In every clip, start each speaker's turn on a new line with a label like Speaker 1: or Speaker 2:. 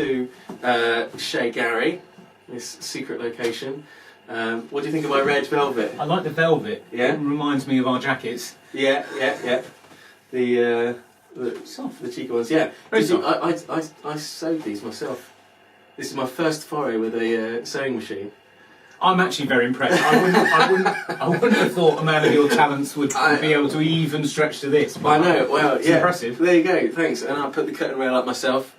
Speaker 1: to Chez Gary, this secret location. What do you think of my red velvet?
Speaker 2: I like the velvet.
Speaker 1: Yeah?
Speaker 2: It reminds me of our jackets.
Speaker 1: Yeah. The cheeky ones, yeah.
Speaker 2: Very
Speaker 1: I sewed these myself. This is my first foray with a sewing machine.
Speaker 2: I'm actually very impressed. I wouldn't have thought a man of your talents would be able to even stretch to this.
Speaker 1: I know. Well,
Speaker 2: it's
Speaker 1: yeah.
Speaker 2: impressive.
Speaker 1: There you go. Thanks. And I put the curtain rail up myself.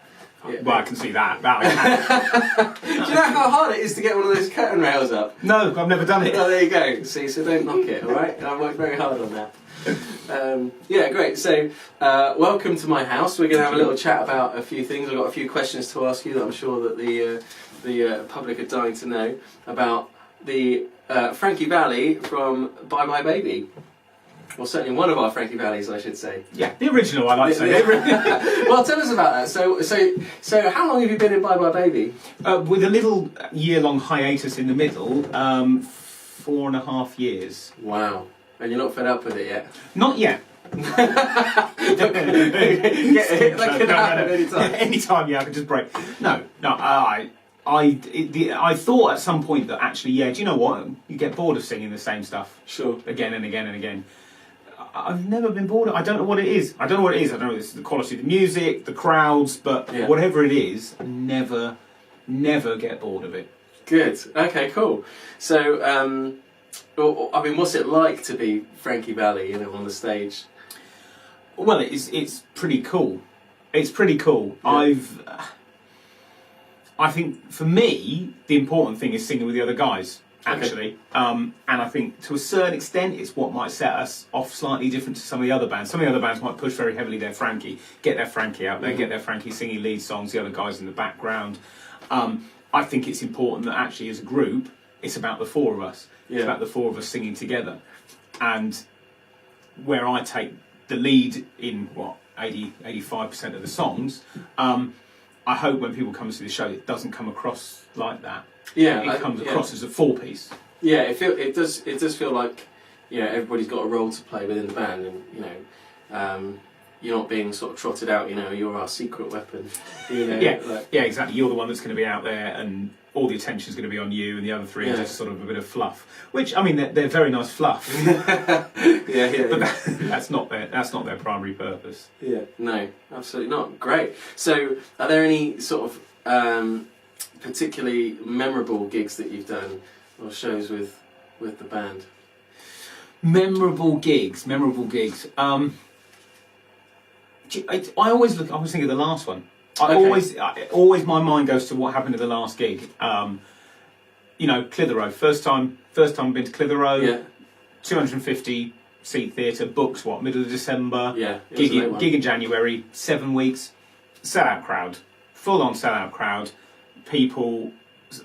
Speaker 2: Yeah. Well, I can see that. That I can.
Speaker 1: Do you know how hard it is to get one of those curtain rails up?
Speaker 2: No, I've never done it.
Speaker 1: Oh, there you go. See, so don't knock it, all right? I worked very hard on that. Yeah, great. So, welcome to my house. We're going to have a little chat about a few things. I've got a few questions to ask you that I'm sure that the public are dying to know about the Frankie Valli from Bye Bye Baby. Well, certainly one of our Frankie Vallis, I should say.
Speaker 2: Yeah, the original, I like to say.
Speaker 1: Well, tell us about that. So how long have you been in Bye Bye Baby?
Speaker 2: With a little year-long hiatus in the middle, 4.5 years.
Speaker 1: Wow. And you're not fed up with it yet?
Speaker 2: Not yet.
Speaker 1: That could happen anytime.
Speaker 2: Anytime, yeah, I can just break. No, I thought at some point that actually, yeah, do you know what? You get bored of singing the same stuff.
Speaker 1: Sure.
Speaker 2: Again and again and again. I've never been bored. I don't know what it is. I don't know if it's the quality of the music, the crowds, but whatever it is, I never get bored of it. Good.
Speaker 1: Okay, cool. So, I mean, what's it like to be Frankie Valli, on the stage?
Speaker 2: Well, it's pretty cool. It's pretty cool. Yeah. I think for me, the important thing is singing with the other guys. Actually, and I think to a certain extent it's what might set us off slightly different to some of the other bands. Some of the other bands might push very heavily their Frankie, get their Frankie out there, get their Frankie singing lead songs, the other guys in the background. I think it's important that actually as a group, it's about the four of us. Yeah. It's about the four of us singing together. And where I take the lead in, 85% of the songs, I hope when people come to see the show it doesn't come across like that.
Speaker 1: Yeah,
Speaker 2: it comes across as a four-piece.
Speaker 1: Yeah, it does feel like everybody's got a role to play within the band, and you're not being sort of trotted out. You're our secret weapon.
Speaker 2: Yeah, exactly. You're the one that's going to be out there, and all the attention's going to be on you, and the other three are just sort of a bit of fluff. Which I mean, they're very nice fluff. But that's not their primary purpose. Yeah, no, absolutely not. Great. So, are there any sort of particularly memorable gigs that you've done or shows with the band? Memorable gigs. I always think of the last one. Always my mind goes to what happened at the last gig. Clitheroe. First time I've been to Clitheroe. Yeah. 250 seat theatre. Booked middle of December. Yeah. Gig in January. 7 weeks. Sellout crowd. Full on sellout crowd. People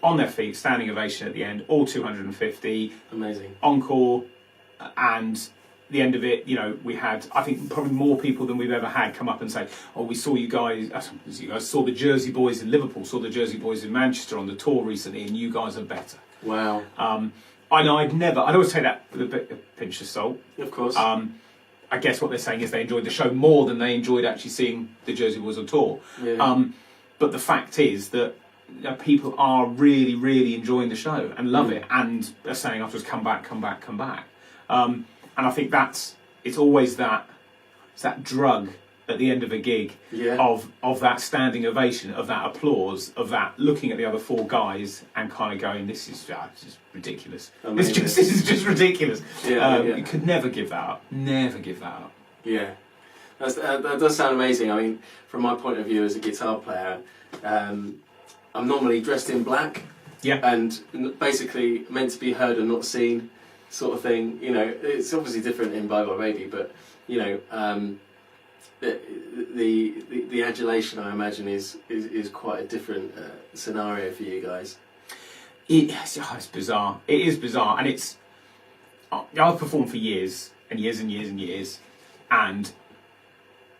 Speaker 2: on their feet, standing ovation at the end, all 250. Amazing. Encore, and the end of it, we had, I think, probably more people than we've ever had come up and say, "Oh, we saw you guys saw the Jersey Boys in Liverpool, saw the Jersey Boys in Manchester on the tour recently, and you guys are better." Wow. I know I'd always take that with a pinch of salt. Of course. I guess what they're saying is they enjoyed the show more than they enjoyed actually seeing the Jersey Boys on tour. Yeah. But the fact is that people are really, really enjoying the show and love it, and are saying afterwards, come back. And I think it's always that drug at the end of a gig of that standing ovation, of that applause, of that looking at the other four guys and kind of going, this is ridiculous. This is just ridiculous. You could never give that up. Never give that up. Yeah. That does sound amazing. I mean, from my point of view as a guitar player, I'm normally dressed in black, and basically meant to be heard and not seen, sort of thing. It's obviously different in Bye Bye Baby, but the adulation, I imagine, is quite a different scenario for you guys. It's bizarre. It is bizarre, and I've performed for years and years and years and years, and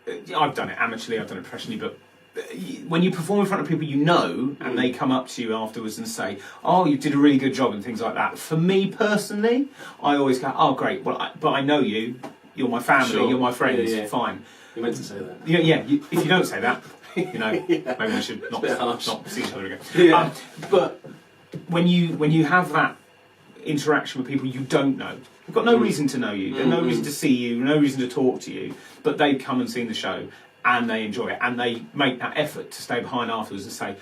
Speaker 2: I've done it amateurly, I've done it professionally, but when you perform in front of people and they come up to you afterwards and say, "Oh, you did a really good job," and things like that. For me personally, I always go, "Oh, great, but I know you. you're my family,
Speaker 1: Sure.
Speaker 2: you're my friends,
Speaker 1: Yeah.
Speaker 2: fine.
Speaker 1: You meant to say that.
Speaker 2: If you don't say that, maybe we should not see each other again.
Speaker 1: Yeah.
Speaker 2: But when you have that interaction with people you don't know, they've got no reason to know you, there's no reason to see you, no reason to talk to you, but they've come and seen the show and they enjoy it and they make that effort to stay behind afterwards and say,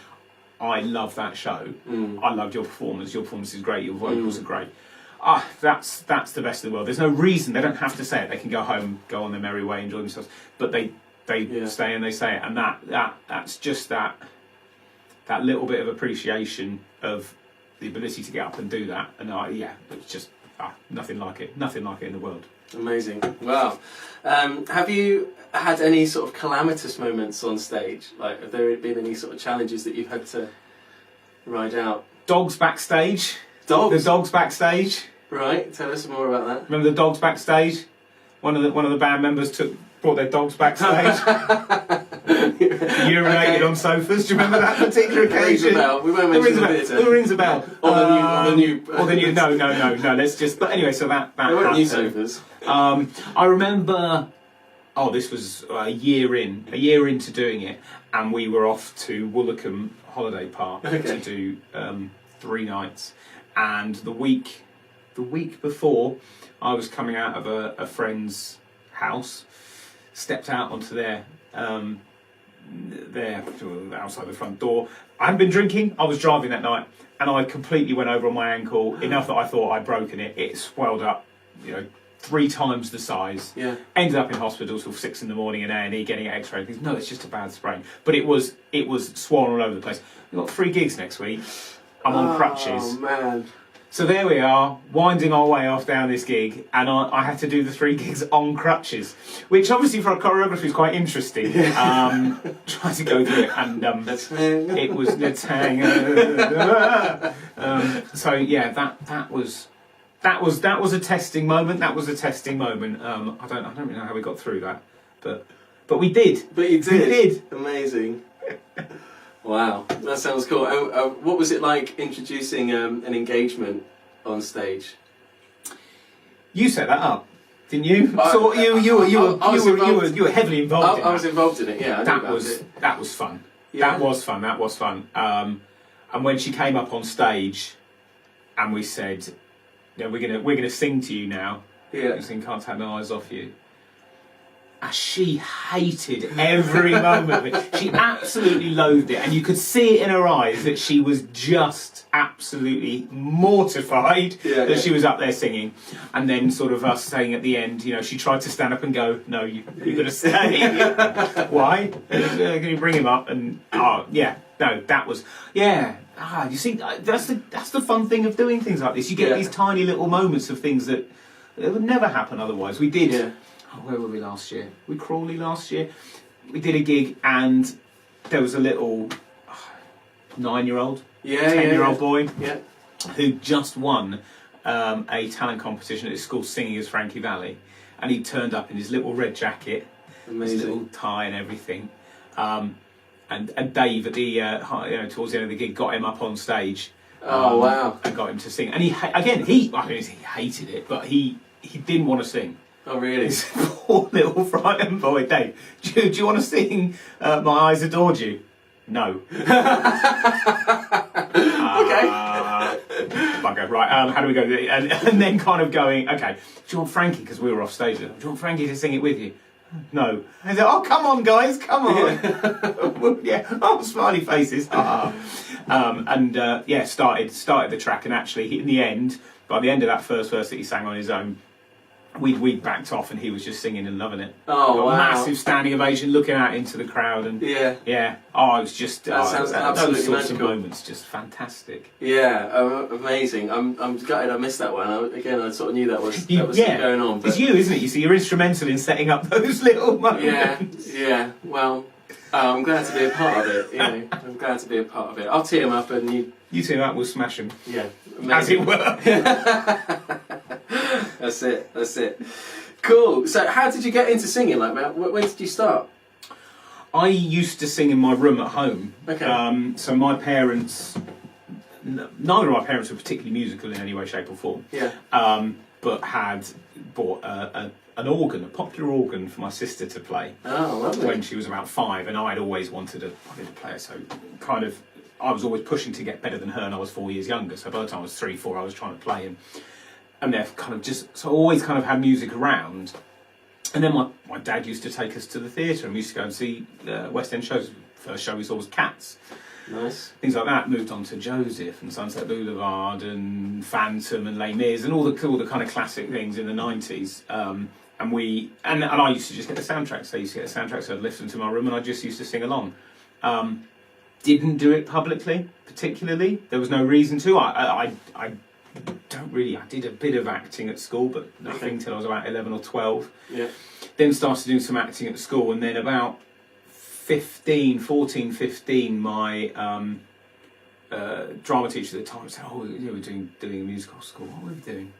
Speaker 2: I love that show, I loved your performance is great, your vocals are great. That's the best in the world. There's no reason, they don't have to say it, they can go home, go on their merry way, enjoy themselves, but they stay and they say it, and that's just that little bit of appreciation of the ability to get up and do that, and it's just nothing like it in the world.
Speaker 1: Amazing. Wow. Have you had any sort of calamitous moments on stage? Like, have there been any sort of challenges that you've had to ride out?
Speaker 2: Dogs backstage.
Speaker 1: Dogs?
Speaker 2: The dogs backstage.
Speaker 1: Right, tell us more about that.
Speaker 2: Remember the dogs backstage? One of the band members brought their dogs backstage. Urinated on sofas. Do you remember that particular occasion?
Speaker 1: We won't mention the theatre.
Speaker 2: It rings a bell.
Speaker 1: Or the new.
Speaker 2: No. Let's just. But anyway, so that.
Speaker 1: They weren't new sofas.
Speaker 2: I remember. Oh, this was a year into doing it, and we were off to Woolacombe Holiday Park to do 3 nights, and the week before, I was coming out of a friend's house, stepped out onto their outside the front door. I hadn't been drinking, I was driving that night, and I completely went over on my ankle, enough that I thought I'd broken it. It swelled up, 3 times the size. Yeah. Ended up in hospital till 6 in the morning in A&E getting x-ray. No, it's just a bad sprain. But it was swollen all over the place. We've got 3 gigs next week. I'm on crutches.
Speaker 1: Oh, man.
Speaker 2: So there we are, winding our way off down this gig, and I had to do the 3 gigs on crutches, which obviously for a choreography is quite interesting. Trying to go through it, and it was let's hang. So yeah, that was a testing moment. That was a testing moment. I don't really know how we got through that, but we did.
Speaker 1: But you did.
Speaker 2: We did.
Speaker 1: Amazing. Wow, that sounds cool. What was it like introducing an engagement on stage?
Speaker 2: You set that up, didn't you? You were heavily involved.
Speaker 1: I was involved in it. Yeah,
Speaker 2: that was fun. Yeah. That was fun. And when she came up on stage, and we said, we're gonna sing to you now. Yeah. Sing "Can't Take My Eyes Off You." She hated every moment of it. She absolutely loathed it, and you could see it in her eyes that she was just absolutely mortified that she was up there singing. And then sort of us saying at the end, she tried to stand up and go, "No, you've got to stay." Why? Can you bring him up? And that was you see, that's the fun thing of doing things like this. You get these tiny little moments of things that would never happen otherwise. We did. Yeah. Where were we last year? We Crawley last year. We did a gig and there was a little 9-year-old, 10-year-old boy who just won a talent competition at his school singing as Frankie Valli, and he turned up in his little red jacket, his little tie and everything. And Dave at the towards the end of the gig got him up on stage.
Speaker 1: Oh wow!
Speaker 2: And got him to sing. And he hated it, but he didn't want to sing.
Speaker 1: Oh really?
Speaker 2: This poor little frightened boy, Dave. Do you want to sing "My Eyes Adored You"? No. Okay. Bugger. Right. How do we go? And then kind of going, okay. Do you want Frankie? Because we were off stage. Do you want Frankie to sing it with you? No. And oh, come on, guys, come on. Oh, smiley faces. Started the track, and actually, in the end, by the end of that first verse that he sang on his own, we backed off, and he was just singing and loving it.
Speaker 1: Oh, wow.
Speaker 2: Massive standing ovation, looking out into the crowd, and Oh, it was just
Speaker 1: that sounds absolutely
Speaker 2: those sorts
Speaker 1: magical.
Speaker 2: of moments, just fantastic.
Speaker 1: Yeah, amazing. I'm gutted I missed that one. I sort of knew that was going on. But
Speaker 2: it's you, isn't it? You see, you're instrumental in setting up those little moments.
Speaker 1: Yeah. Well, I'm glad to be a part of it. I'm glad to be a part of it. I'll tee him up, and you
Speaker 2: tee him up. We'll smash him.
Speaker 1: Yeah, amazing.
Speaker 2: As it were.
Speaker 1: That's it. Cool. So, how did you get into singing? Like, when did you start?
Speaker 2: I used to sing in my room at home. Okay. So my parents, neither of my parents were particularly musical in any way, shape or form. Yeah. but had bought an organ, a popular organ for my sister to play.
Speaker 1: Oh, lovely.
Speaker 2: When she was about 5, and I'd always wanted to play it, so kind of I was always pushing to get better than her, and I was 4 years younger, so by the time I was 3, 4, I was trying to play, and they're kind of just, so I always kind of had music around. And then my dad used to take us to the theatre, and we used to go and see West End shows. First show we saw was Cats.
Speaker 1: Nice. Things
Speaker 2: like that. Moved on to Joseph and Sunset Boulevard and Phantom and Les Mis and all the kind of classic things in the 90s. And I used to just get the soundtracks. I used to get the soundtracks, so I'd listen to my room, and I just used to sing along. Didn't do it publicly, particularly. There was no reason to. I did a bit of acting at school, but nothing till I was about 11 or 12.
Speaker 1: Yeah.
Speaker 2: Then started doing some acting at school, and then about 15, my drama teacher at the time said, "Oh, we're doing a musical at school. What were we doing?"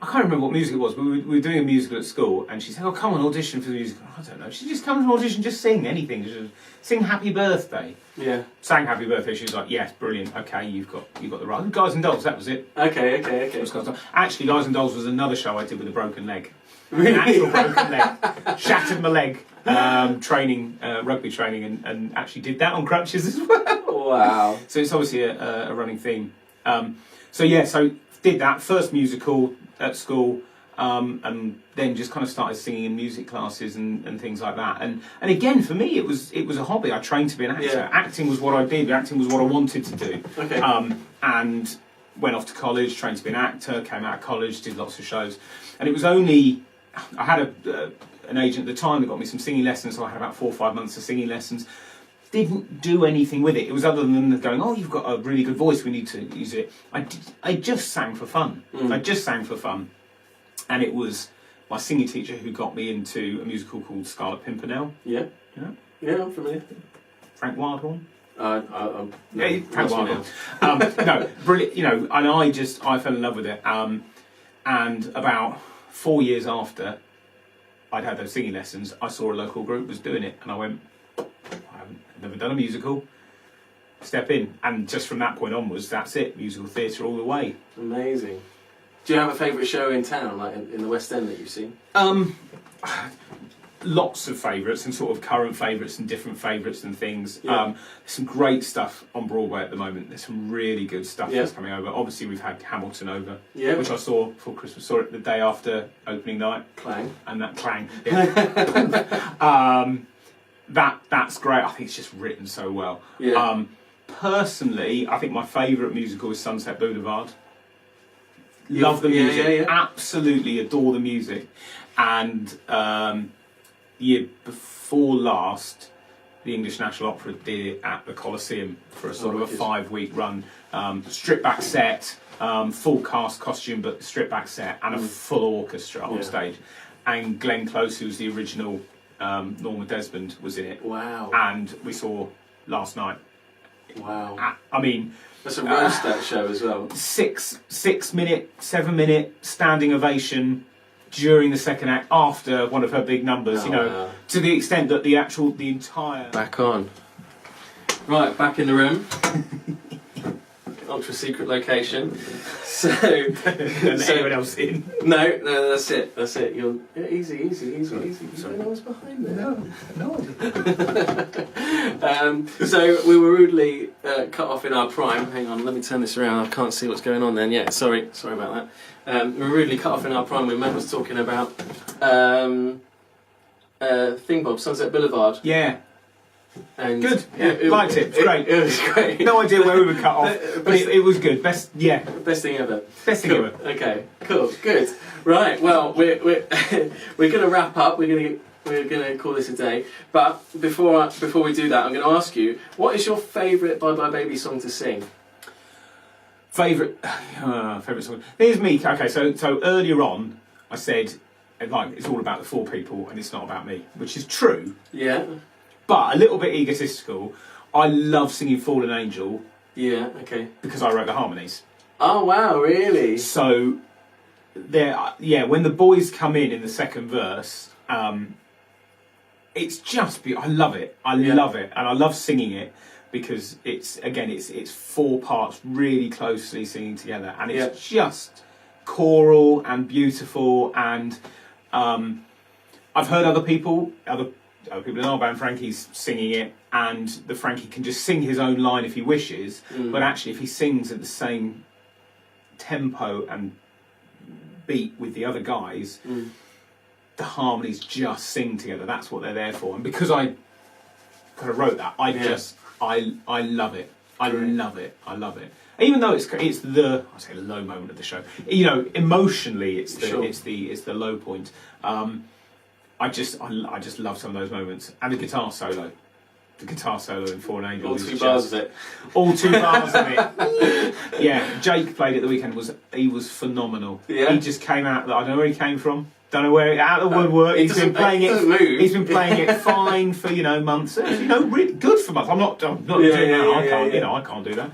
Speaker 2: I can't remember what music it was, but we were doing a musical at school, and she said, "Oh, come on, audition for the musical." I don't know. She just comes to audition, just sing anything, just sing "Happy Birthday."
Speaker 1: Yeah.
Speaker 2: Sang "Happy Birthday." She was like, "Yes, brilliant. Okay, you've got the right." Guys and Dolls, that was it.
Speaker 1: Okay.
Speaker 2: Actually, Guys and Dolls was another show I did with a broken leg.
Speaker 1: Really?
Speaker 2: An actual broken leg. Shattered my leg. Rugby training, and actually did that on crutches as well.
Speaker 1: Wow.
Speaker 2: So it's obviously a running theme. So did that first musical at school, and then just kind of started singing in music classes and things like that. And again, for me, it was a hobby. I trained to be an actor.
Speaker 1: Yeah.
Speaker 2: Acting was what I did. Acting was what I wanted to do.
Speaker 1: Okay.
Speaker 2: And went off to college, trained to be an actor. Came out of college, did lots of shows, and it was only I had an agent at the time that got me some singing lessons, so I had about 4 or 5 months of singing lessons. Didn't do anything with it. It was other than going, "Oh, you've got a really good voice, we need to use it." I just sang for fun. I just sang for fun. And it was my singing teacher who got me into a musical called Scarlet Pimpernel.
Speaker 1: Yeah.
Speaker 2: You know?
Speaker 1: Yeah, I'm familiar.
Speaker 2: Frank Wildhorn.
Speaker 1: No,
Speaker 2: Frank Wildhorn. No, brilliant. You know, and I fell in love with it. And about 4 years after I'd had those singing lessons, I saw a local group was doing it, and I went, I've never done a musical, step in. And just from that point onwards, that's it, musical theatre all the way.
Speaker 1: Amazing. Do you have a favourite show in town, like in the West End that you've seen?
Speaker 2: Lots of favourites, and sort of current favourites and different favourites and things.
Speaker 1: Yeah.
Speaker 2: There's some great stuff on Broadway at the moment. There's some really good stuff that's coming over. Obviously, we've had Hamilton over, which I saw before Christmas. Saw it the day after opening night.
Speaker 1: Clang.
Speaker 2: And that clang. Yeah. That's great. I think it's just written so well.
Speaker 1: Yeah.
Speaker 2: Personally, I think my favourite musical is Sunset Boulevard. Love the music.
Speaker 1: Yeah.
Speaker 2: Absolutely adore the music. And year before last, the English National Opera did it at the Coliseum for a sort of a 5-week run. Stripped back set, full cast costume, but stripped back set, and a full orchestra on stage. And Glenn Close, who's the original Norma Desmond, was in it.
Speaker 1: Wow.
Speaker 2: And we saw last night.
Speaker 1: Wow.
Speaker 2: I mean,
Speaker 1: that's a roast that show as well.
Speaker 2: 7 minute standing ovation during the second act after one of her big numbers, to the extent that the entire...
Speaker 1: Back on. Right, back in the room. Ultra secret location. So...
Speaker 2: anyone else in?
Speaker 1: No, that's it. You're easy. You don't know what's behind there. No. So we were rudely cut off in our prime. Hang on, let me turn this around. I can't see what's going on then. Yeah, sorry about that. We were rudely cut off in our prime when Matt was talking about Thingbob, Sunset Boulevard.
Speaker 2: Yeah.
Speaker 1: And
Speaker 2: good. Yeah, liked it. It's great.
Speaker 1: It was great.
Speaker 2: No idea where we were cut off, but it was good. Best thing ever.
Speaker 1: Okay. Cool. Good. Right. Well, we're going to wrap up. We're going to call this a day. But before we do that, I'm going to ask you, what is your favourite Bye Bye Baby song to sing?
Speaker 2: Favourite song. Here's me. Okay. So earlier on, I said it's all about the 4 people and it's not about me, which is true.
Speaker 1: Yeah.
Speaker 2: But a little bit egotistical. I love singing Fallen Angel.
Speaker 1: Yeah, okay.
Speaker 2: Because I wrote the harmonies.
Speaker 1: Oh, wow, really?
Speaker 2: So, when the boys come in the second verse, it's just I love it. I love it. And I love singing it because it's 4 parts really closely singing together. And it's just choral and beautiful, and I've heard other people in our band, Frankie's singing it, and the Frankie can just sing his own line if he wishes, but actually if he sings at the same tempo and beat with the other guys, the harmonies just sing together. That's what they're there for. And because I kind of wrote that, I love it. I love it. Even though it's the low moment of the show. You know, emotionally, it's the low point. I just love some of those moments, and the guitar solo. The guitar solo in Fallen Angel.
Speaker 1: All 2 bars of it.
Speaker 2: All 2 bars of it. Yeah, Jake played it the weekend. He was phenomenal. Yeah. He just came out. I don't know where he came from. Don't know where out of the woodwork. He's been playing it. He's been playing it fine for months. Really good for months. I'm not doing that. I can't do that.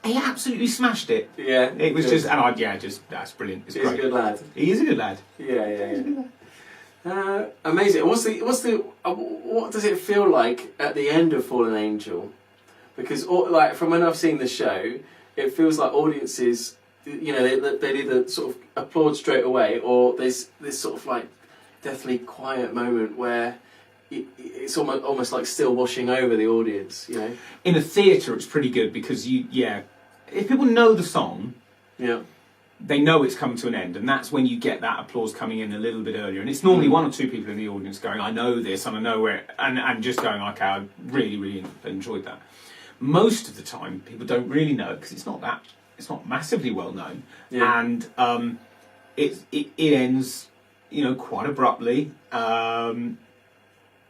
Speaker 2: He absolutely smashed it.
Speaker 1: Yeah.
Speaker 2: It was just that's brilliant. It's great.
Speaker 1: He's a good lad.
Speaker 2: He is a good lad.
Speaker 1: Yeah. Amazing. What does it feel like at the end of Fallen Angel? Because from when I've seen the show, it feels like audiences, they either sort of applaud straight away, or there's this sort of like deathly quiet moment where it's almost like still washing over the audience.
Speaker 2: In a theatre, it's pretty good because if people know the song, they know it's come to an end, and that's when you get that applause coming in a little bit earlier. And it's normally 1 or 2 people in the audience going, I know this, and I know where, and just going, okay, I really, really enjoyed that. Most of the time, people don't really know it because it's not massively well known, and it ends, quite abruptly, and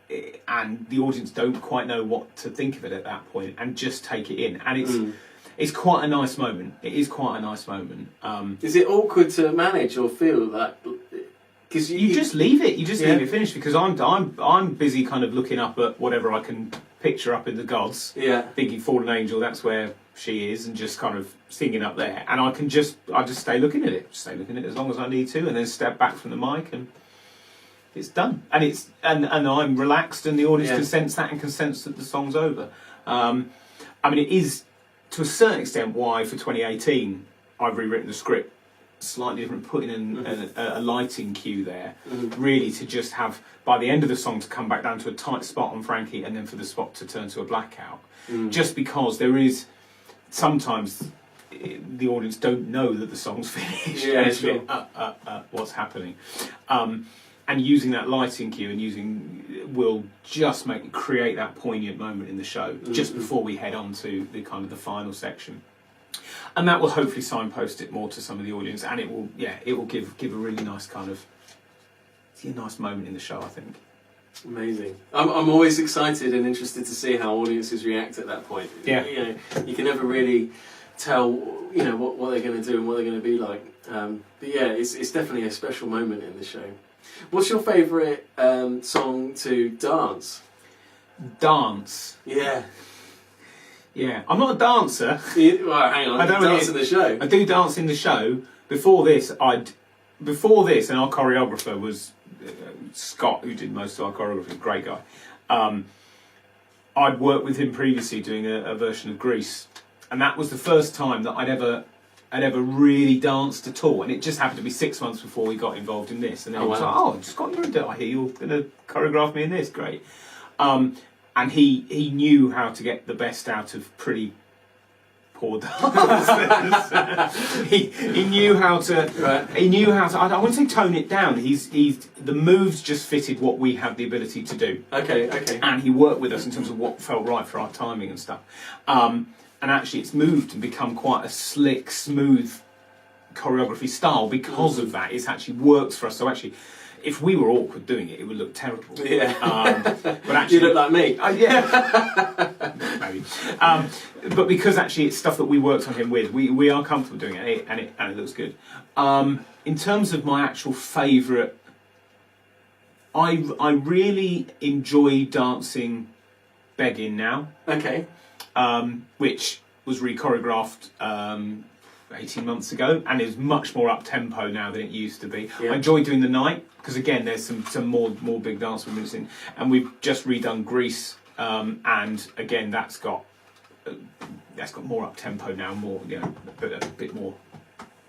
Speaker 2: the audience don't quite know what to think of it at that point, and just take it in, and it's quite a nice moment. It is quite a nice moment.
Speaker 1: Is it awkward to manage or feel that? Because
Speaker 2: you just leave it. You just leave it finished, because I'm busy kind of looking up at whatever I can picture up in the gods. Yeah. Thinking Fallen Angel, that's where she is, and just kind of singing up there. And I just stay looking at it. Stay looking at it as long as I need to, and then step back from the mic, and it's done. And and I'm relaxed, and the audience can sense that, and can sense that the song's over. It is, to a certain extent, why for 2018 I've rewritten the script slightly different, putting in a lighting cue there, really to just have, by the end of the song, to come back down to a tight spot on Frankie, and then for the spot to turn to a blackout. Just because there is, sometimes the audience don't know that the song's finished.
Speaker 1: Yeah, sure.
Speaker 2: What's happening? And using that lighting cue will just create that poignant moment in the show just before we head on to the kind of the final section, and that will hopefully signpost it more to some of the audience, and it will give a really nice kind of nice moment in the show, I think.
Speaker 1: Amazing. I'm always excited and interested to see how audiences react at that point.
Speaker 2: Yeah.
Speaker 1: You can never really tell what they're going to do and what they're going to be like. But it's definitely a special moment in the show. What's your favourite song to dance?
Speaker 2: Dance?
Speaker 1: Yeah.
Speaker 2: Yeah. I'm not a dancer.
Speaker 1: Well, hang on.
Speaker 2: I don't
Speaker 1: dance in the show.
Speaker 2: I do dance in the show. Before this, and our choreographer was Scott, who did most of our choreography, great guy. I'd worked with him previously doing a version of Grease, and that was the first time that I'd ever really danced at all, and it just happened to be 6 months before we got involved in this, and then he was like, Scott, I hear you're going to choreograph me in this, great. And he knew how to get the best out of pretty poor dancers. he knew how to. Right. He knew how to. I wouldn't say tone it down. The moves just fitted what we had the ability to do.
Speaker 1: Okay.
Speaker 2: And he worked with us in terms of what felt right for our timing and stuff. And actually, it's moved and become quite a slick, smooth choreography style because of that. It actually works for us. So actually, if we were awkward doing it, it would look terrible.
Speaker 1: Yeah.
Speaker 2: But actually,
Speaker 1: you look like me.
Speaker 2: Yeah. Maybe. But because actually it's stuff that we worked on him with, we are comfortable doing it, and it looks good. In terms of my actual favourite, I really enjoy dancing Begging now.
Speaker 1: Okay.
Speaker 2: Which was re-choreographed 18 months ago, and is much more up-tempo now than it used to be. Yeah. I enjoy doing The Night, because again there's some more big dance movements in, and we've just redone Grease, and again that's got more up-tempo now, more a bit more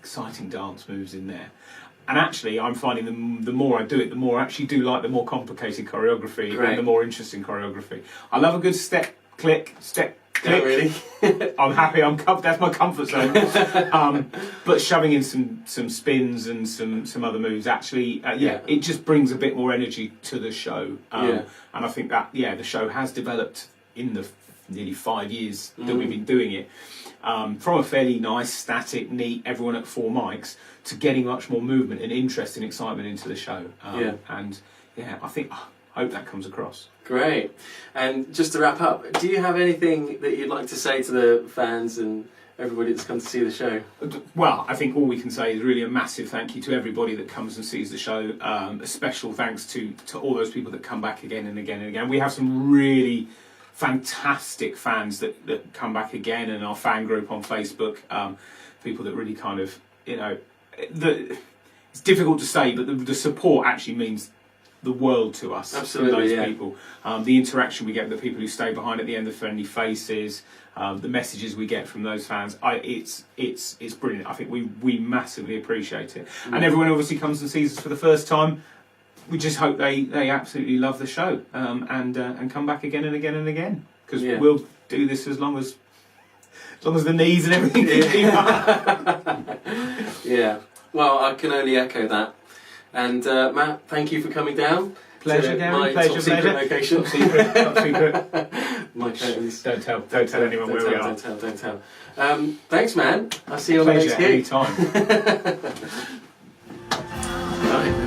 Speaker 2: exciting dance moves in there. And actually, I'm finding the more I do it, the more I actually do like the more complicated choreography and the more interesting choreography. I love a good step, click, step, click.
Speaker 1: Oh, really?
Speaker 2: I'm happy. That's my comfort zone. But shoving in some spins and some other moves, actually, it just brings a bit more energy to the show. And I think that the show has developed in the nearly 5 years that we've been doing it. From a fairly nice, static, neat, everyone at 4 mics, to getting much more movement and interest and excitement into the show. And I hope that comes across.
Speaker 1: Great. And just to wrap up, do you have anything that you'd like to say to the fans and everybody that's come to see the show?
Speaker 2: Well, I think all we can say is really a massive thank you to everybody that comes and sees the show. A special thanks to all those people that come back again and again and again. We have some really fantastic fans that come back again, and our fan group on Facebook, people that really kind of, it's difficult to say, but the support actually means the world to us.
Speaker 1: Absolutely,
Speaker 2: those people. The interaction we get with the people who stay behind at the end, the friendly faces, the messages we get from those fans, it's brilliant. I think we massively appreciate it. And everyone obviously comes and sees us for the first time. We just hope they absolutely love the show and come back again and again and again, because we'll do this as long as the knees and everything can keep up.
Speaker 1: Yeah. Well, I can only echo that. And Matt, thank you for coming down.
Speaker 2: Pleasure, Gary.
Speaker 1: My
Speaker 2: Pleasure,
Speaker 1: top secret location.
Speaker 2: Top secret.
Speaker 1: My curtains.
Speaker 2: Don't tell anyone where we are.
Speaker 1: Don't tell. Thanks, man. I'll see you on the next gig.
Speaker 2: Anytime.
Speaker 1: Right.